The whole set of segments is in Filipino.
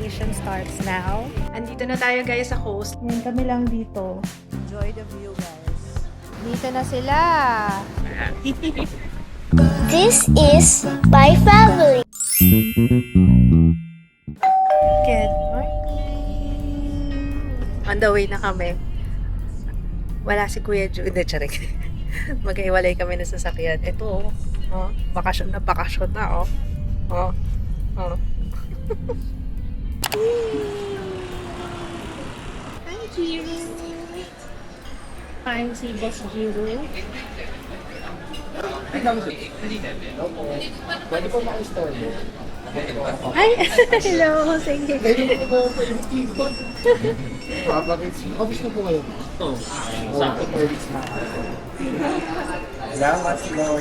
Vacation starts now. Andito na tayo guys sa coast. Ngayon kami lang dito. Enjoy the view, guys. Dito na sila. This is my family. Good morning. On the way na kami. Wala si Kuya Ju. Hindi, charik. Maghiwalay kami ng sasakyan. Ito, oh. Bakasyon na, oh. Oh. Oh. Hi, Jiro. Hi, si Boss Jiro. Pwede po maka-store mo. Hi! Hello! Sige. Pwede po ba office na po kayo? Oo. Sakto po weeks na. Salamat sila.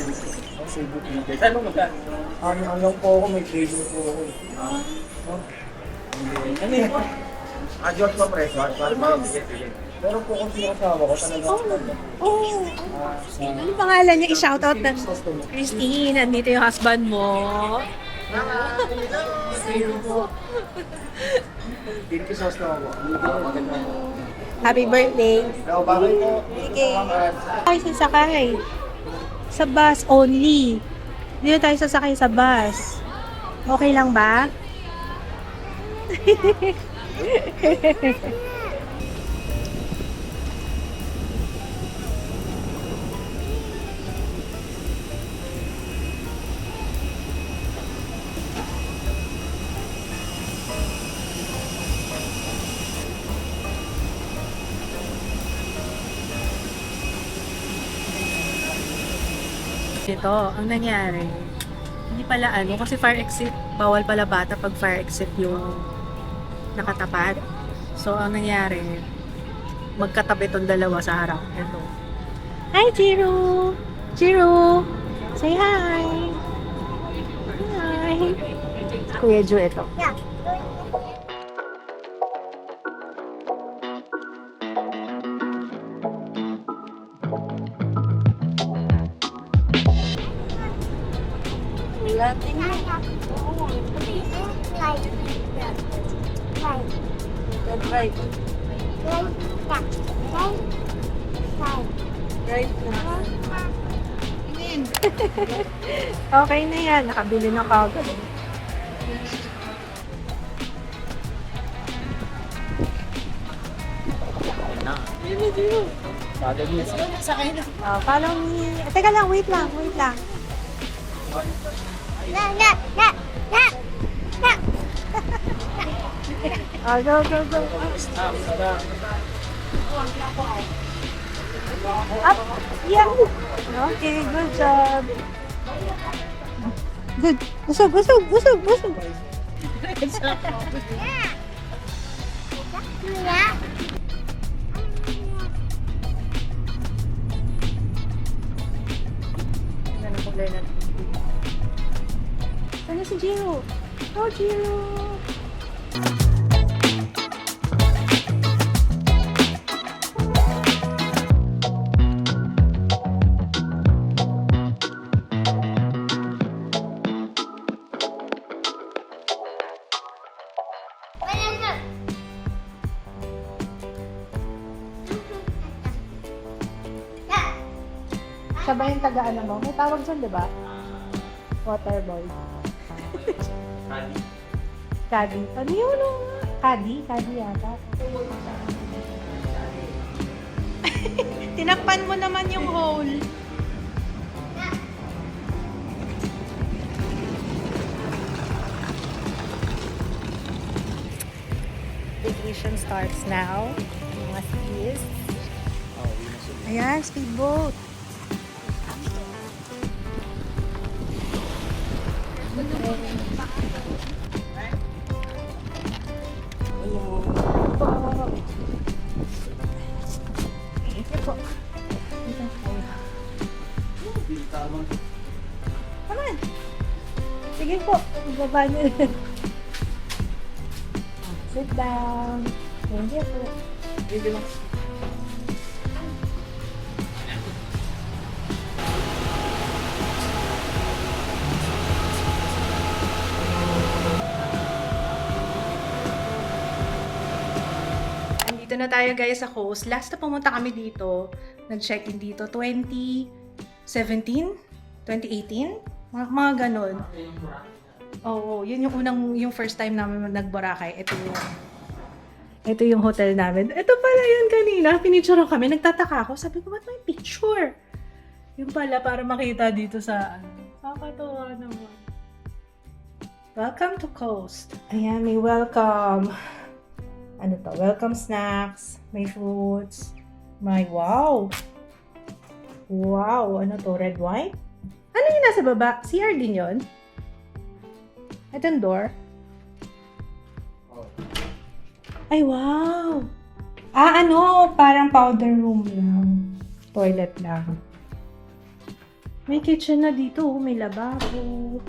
Facebook leader. Ano magka? Ano po ako, may trading po ako. Ano yun? Diyos pa preso. Meron po kung sinasama ko talaga. Oh! Ano pangalan niya? I-shoutout na. Christine, nandito yung husband mo. Dito sa sauce na ako. Happy birthday. Hello, bakit po? Sige. Tayo sasakay. Sa bus only. Dito tayo sasakay sa bus. Okay lang ba? Ito, ang nangyari, hindi pala kasi fire exit, bawal pala bata pag fire exit yung nakatapat. So, ang nangyari, magkatabi tong dalawa sa harap. Ito. Hi, Jiro! Jiro! Say hi! Hi! Kuya Ju, ito. Right. Right na. Okay na yan. Nakabili na kagad. Follow me. Teka lang, wait lang. Go. Up. Yeah. Okay, good job. Good. Busog. Ano si Jiro? Oh, Jiro! Siya ba yung taga-ano mo? May tawag dyan, di ba? Water boy. Caddy. Ano yun? Caddy yata. Tinakpan mo naman yung hole. Vacation starts now. Mga skis. Ayan, speedboat. Come on. Sige po. Ibaba niyo. Sit down. Thank you po. Dito na tayo guys sa coast. Last na pumunta kami dito, nag-check-in dito, 2017? 2018? Mga ganun. Oo, yun yung first time namin nag-Boracay. Ito yung hotel namin. Ito pala yun kanina. Pinicture kami. Nagtataka ako. Sabi ko, ba't may picture? Yung pala, para makita dito sa Nakakatawa naman. Welcome to Coast. Ayan, may welcome. Ano to? Welcome snacks. May fruits. May wow. Wow, ano to? Red wine? Ano yung nasa baba? CR din yun? Ito yung door. Ay, wow! Ano? Parang powder room lang. Toilet lang. May kitchen na dito. May lababo.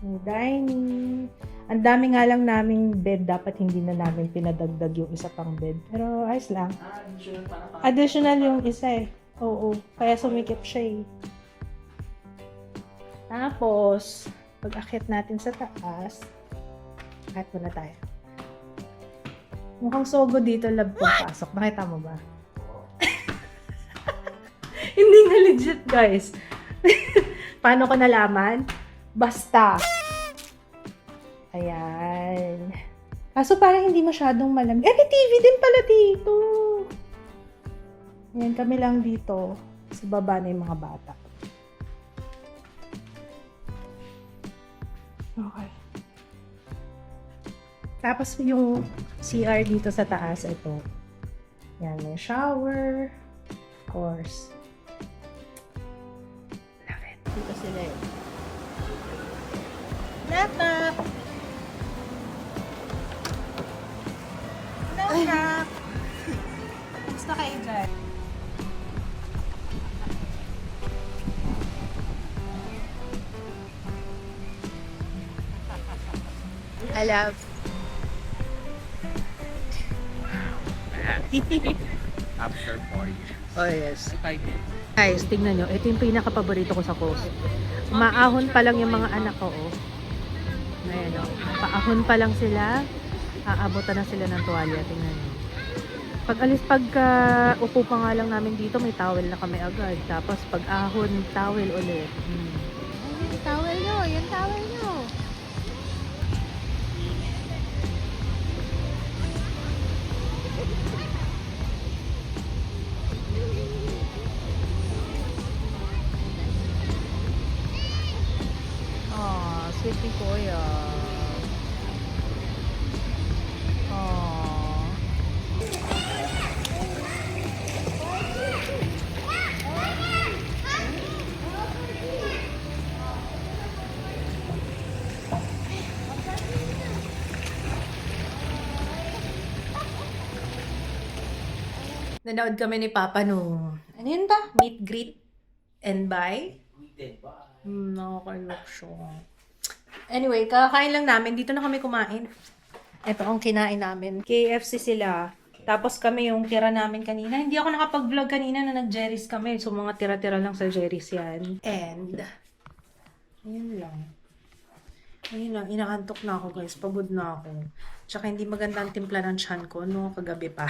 May dining. Ang dami nga lang naming bed. Dapat hindi na namin pinadagdag yung isa pang bed. Pero ayos lang. Additional yung isa eh. Oo. Kaya sumikip siya eh. Tapos, pag-akit natin sa taas, akit muna tayo. Mukhang sogo dito, love pagpasok. Nakita mo ba? Hindi nga legit, guys. Paano ko nalaman? Basta. Ayan. Kaso parang hindi masyadong malamig. May TV din pala dito. Ayan, kami lang dito. Sa baba na yung mga bata. Okay. Tapos yung CR dito sa taas, ito. Yan, may shower. Of course. Love it. Dito sila yun. Laptop! Laptop! Gusto kayo dyan? I love. After 4 years. Oh, yes. Guys, tingnan nyo. Ito yung pinaka-paborito ko sa coast. Maahon pa lang yung mga anak ko, oh. Ayan, oh. Paahon pa lang sila. Aabutan na sila ng tuwalya. Tingnan nyo. Pagka upo pa nga lang namin dito, may towel na kami agad. Tapos pag ahon, towel ulit. Yung towel nyo, yung towel nyo. Sweet ni Kuya. Nanood kami ni Papa nung, ano yun ba? Meet, greet, and buy? Nakakalok siya. Anyway, kakain lang namin. Dito na kami kumain. Ito ang kinain namin. KFC sila. Tapos kami yung tira namin kanina. Hindi ako nakapag-vlog kanina na nag-Jerry's kami. So, mga tira-tira lang sa Jerry's yan. And, ayun lang. Ayun lang. Inaantok na ako, guys. Pagod na ako. Tsaka hindi maganda ang timpla ng tiyan ko, no? Kagabi pa.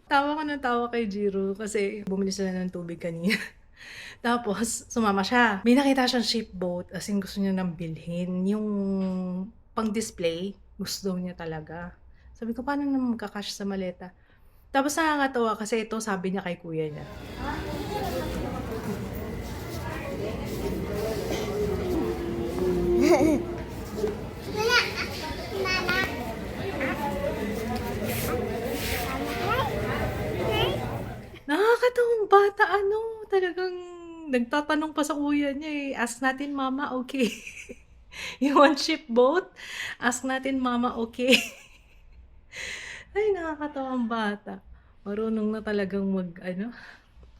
Tawa ko ng tawa kay Jiro kasi bumili sila ng tubig kanina. Tapos, sumama siya. May nakita siyang shipboat, as in gusto niya nang bilhin. Yung pang-display, gusto daw niya talaga. Sabi ko, paano naman magkakash sa maleta? Tapos nakakatawa kasi ito sabi niya kay kuya niya. Nakakatawang bata, talagang nagtatanong pa sa kuya niya eh. Ask natin, mama, okay? You want shipboat? Ask natin, mama, okay? Ay, nakakatawang bata. Marunong na talagang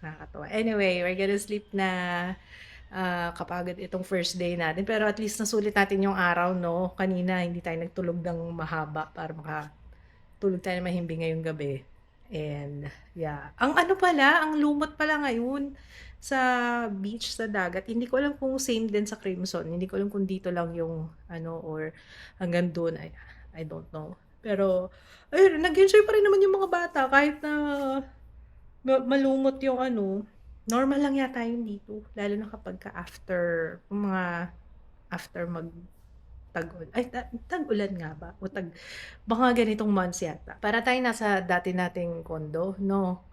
nakakatawa. Anyway, we're gonna sleep na. Kapagod itong first day natin. Pero at least nasulit natin yung araw, no? Kanina, hindi tayo nagtulog ng mahaba para makatulog tayo na mahimbing ngayong gabi. And yeah, ang ano pala, ang lumot pala ngayon sa beach, sa dagat. Hindi ko alam kung same din sa Crimson. Hindi ko alam kung dito lang yung ano or hanggang doon. I don't know. Pero ayun, nag-enjoy pa rin naman yung mga bata kahit na malumot yung ano. Normal lang yata yun dito. Lalo na kapag ka after mga after mag tag-ulan. Ay, tag-ulan nga ba? O baka ganitong months yata. Para tayo nasa dati nating kondo, no?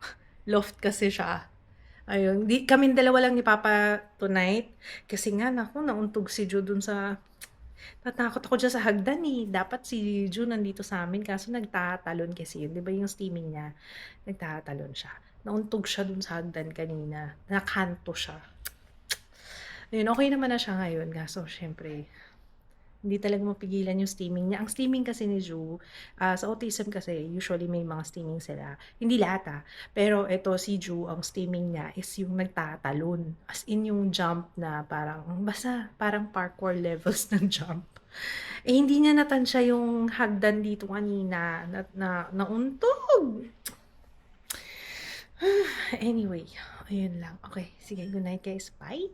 Loft kasi siya. Ayun, kaming dalawa lang ni Papa tonight. Kasi nga, naku, nauntog si Ju dun sa... Tatakot ako dyan sa hagdan eh. Dapat si Ju nandito sa amin, kaso nagtatalon kasi yun. Di ba yung steaming niya? Nagtatalon siya. Nauntog siya dun sa hagdan kanina. Nakanto siya. Ayun, okay naman na siya ngayon. Kaso, syempre, hindi talaga mapigilan yung steaming niya. Ang steaming kasi ni Ju, sa autism kasi, usually may mga steaming sila. Hindi lahat pero ito si Ju, ang steaming niya is yung nagtatalon. As in yung jump na parang, basta parang parkour levels ng jump. Eh, hindi niya natansya yung hagdan dito kanina. Nauntog! Anyway, ayun lang. Okay, sige, good night guys. Bye!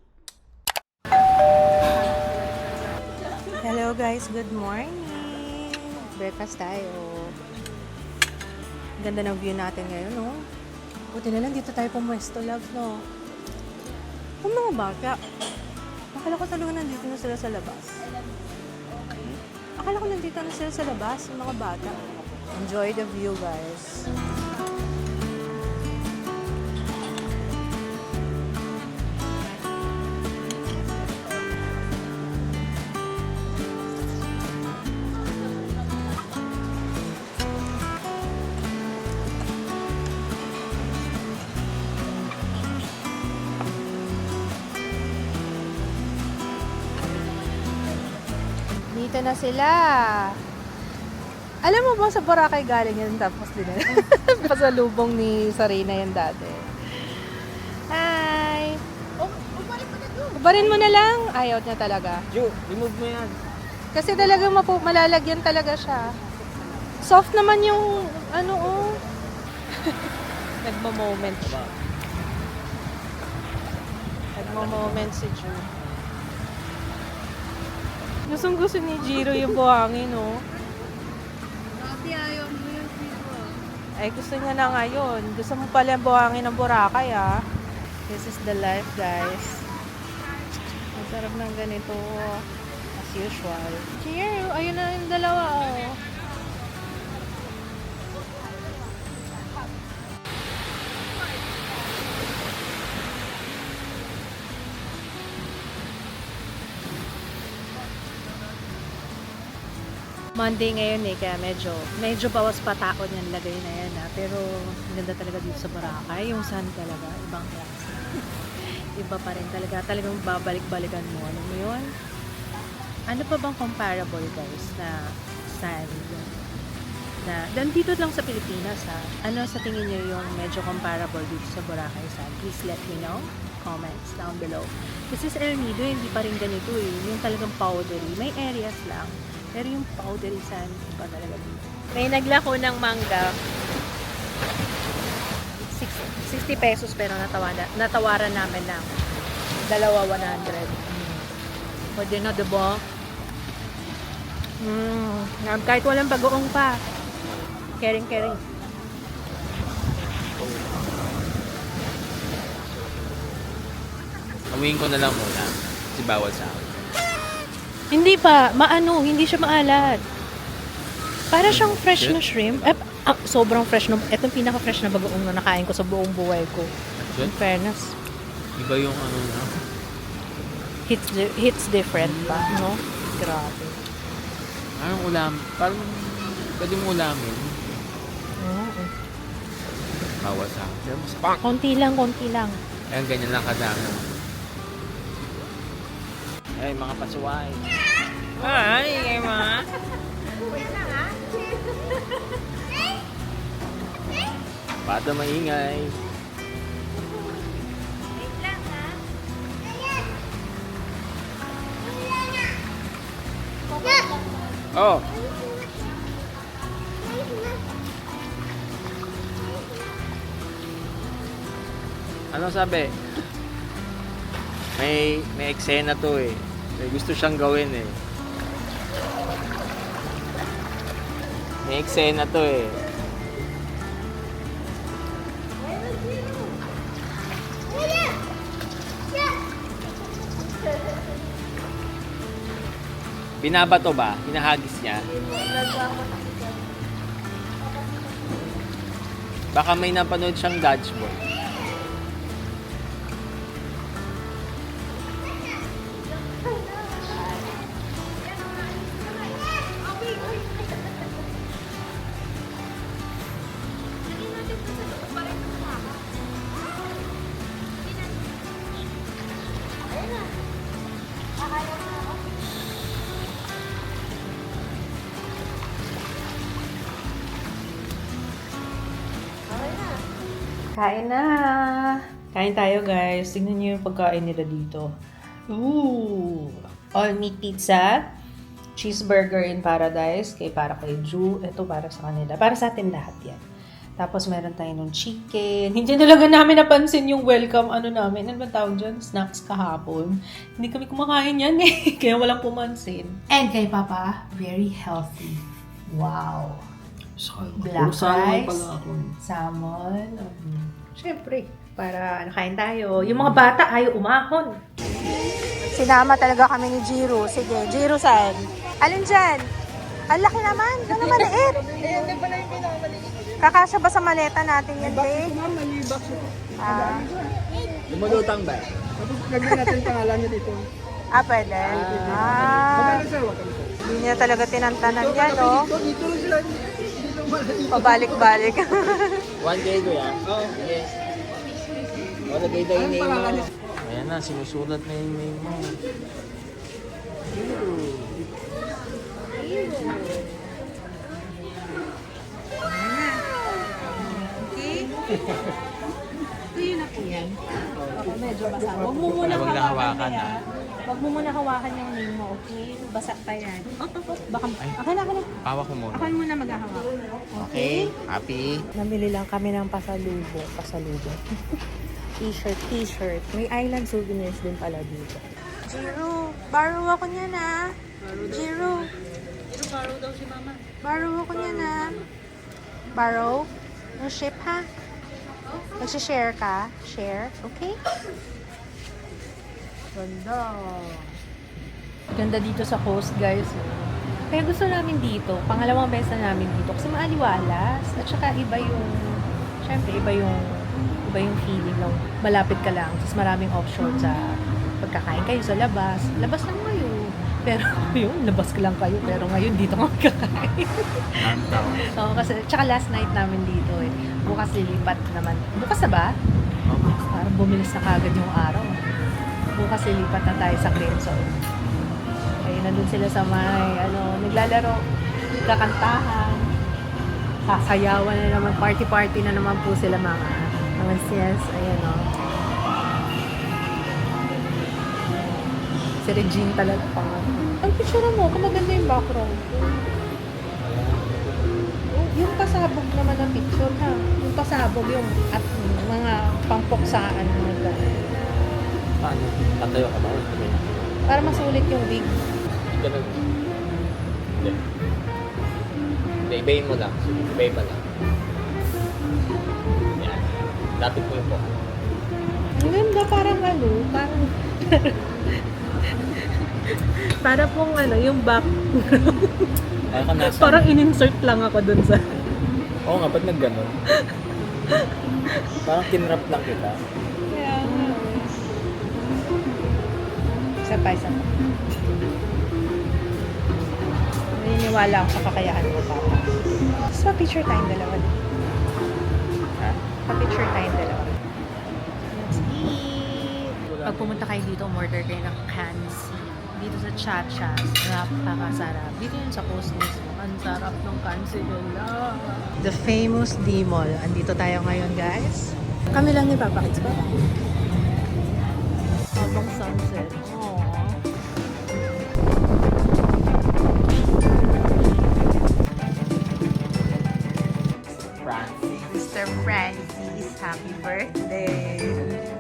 Hello guys, good morning. Breakfast tayo. Ganda ng view natin ngayon, no? Buti na lang dito tayo pumwesto, love, no? Ang mga bata. Akala ko talaga nandito na sila sa labas. Akala ko nandito na sila sa labas, yung mga bata. Enjoy the view, guys. Dito na sila. Alam mo ba sa Boracay galing yan tapos din pasalubong ni Sarina yan dati. Hi! Ubarin mo na lang. Ayaw niya talaga. Ju, remove mo yan. Kasi talagang malalagyan talaga siya. Soft naman yung ano oh. Nagmo-moment siya. Nagmo-moment si Ju. Gustong gusto ni Jiro yung buhangin, no? Dati ayaw mo yung dito. Ay, gusto niya na ngayon. Gusto mo pala yung buhangin ng Boracay, ah. This is the life, guys. Ang sarap ng ganito, as usual. Cheers! Ayun na yung dalawa, oh. Monday ngayon eh, kaya medyo bawas pa taon yung lagay na yan pero ganda talaga dito sa Boracay, yung sun talaga, ibang klase. Iba pa rin talagang babalik-balikan mo, alam mo yun? Ano pa bang comparable guys na sand na dito lang sa Pilipinas ano sa tingin nyo yung medyo comparable dito sa Boracay sand? Please let me know, comments down below. Kasi sa El Nido, hindi pa rin ganito eh, yung talagang powdery, may areas lang. Pero yung powdery sand, iba talaga dito. May naglako ng mangga. 60 pesos pero natawaran namin ng dalawa 100. Pwede na, diba? Kahit walang bagoong pa. Kering-kering. Amuin ko na lang muna. Kasi bawal sa akin. Hindi pa, hindi siya maalat. Para siyang fresh na shrimp. Sobrang fresh na, etong pinaka-fresh na bagoong na nakain ko sa buong buhay ko. In fairness. Iba yung ano na. Hits different pa, no? Grabe. Parang pwede mo ulamin. Oo. Bawal sa akin. Pero mas pang! Konti lang. Ayan, ganyan lang kadami. Ay, mga pasuway. Ay, ay mga. Bata maingay. Oh. Ano sabi? May eksena to eh. May gusto siyang gawin eh. May eksena to eh. Binabato ba? Hinahagis niya? Baka may napanood siyang dodgeball. Kain na! Kain tayo guys. Tingnan niyo yung pagkain nila dito. Ooh! All meat pizza. Cheeseburger in paradise. Para kay Ju. Ito para sa kanila. Para sa atin lahat yan. Tapos meron tayo ng chicken. Hindi talaga namin napansin yung welcome namin. Ano ba tawag dyan? Snacks kahapon. Hindi kami kumakain yan eh. Kaya walang pumansin. And kay Papa, very healthy. Wow! Black rice, salmon. Siyempre, para kain tayo. Yung mga bata ayaw umahon. Sinama talaga kami ni Jiro. Sige, Jiro saan? Alin dyan? Ang laki naman. Gano'n maliit. Kakasya ba sa maleta natin yan, babe? Lumulutang ba? Gagawin natin pangalan niya dito. Pwede. Hindi niya talaga tinantanan yan, no? Dito lang sila. Pabalik-balik. 1K ko yan? Oo. Sige. O, lagay tayo yung name mo. Ayan na, sinusulat na yung name mo. Medyo basa. Huwag mo muna Huwag na hawakan, Huwag mo muna hawakan yung name mo, okay? Basa pa yan. Baka, akin na. Pawak ko muna. Ako muna maghahawak. Okay, happy. Namili lang kami ng pasalubo. T-shirt. May island souvenirs din pala dito. Jiro, borrow ako niya na. Jiro, borrow daw si mama. Borrow ako niya na. Borrow? No ship ha? Magsishare ka? Share? Okay? Ganda dito sa coast, guys. Kaya gusto namin dito. Pangalawang beses na namin dito. Kasi maaliwalas. At saka iba yung feeling lang. Malapit ka lang. Tapos maraming option sa pagkakain kayo sa labas. Labas lang kayo. Pero yun, labas ka lang kayo. Pero ngayon, dito ka magkakain. Oo, kasi, tsaka last night namin dito eh. Bukas lilipat naman. Bukas na ba? Parang bumilis na kagad yung araw. Bukas lilipat na tayo sa Crimson. Ayun, nandun sila sa may, naglalaro, kakantahan, kasayawan na naman, party-party na naman po sila mga sis, ayan o. Si Regine talaga pang ang picture mo, kung maganda yung background. Yung pasabog naman ang picture ha. Yung pasabog yung at mga pangpoksaan na Paano? Tatayo ka ba? Okay. para masulit yung wig. Ganun. Hindi. Hindi, ibayin mo lang. Sige, ibayin mo lang. Yan. Lapit mo yung buka. Ang ganda, parang para pong yung back. Parang ka nasa. Parang in-insert lang ako dun sa Oo nga, ba't nag-ganon? Parang kinrap lang kita. isa pa. Naniniwala ako sa kakayahan mo, Papa. Tapos pa-picture tayong dalawa. Ha? Pa-picture tayong dalawa. Let's eat! Pag pumunta kayo dito, order kayo ng kansi. Dito sa Chachas. Napakasarap. Dito yun sa coast mismo. Ang sarap ng kansi nila. The famous D-Mall. Andito tayo ngayon, guys. Kami lang ni Papa Kids ba? Habang sunset. Aww. Mr. Francis, happy birthday!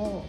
mo.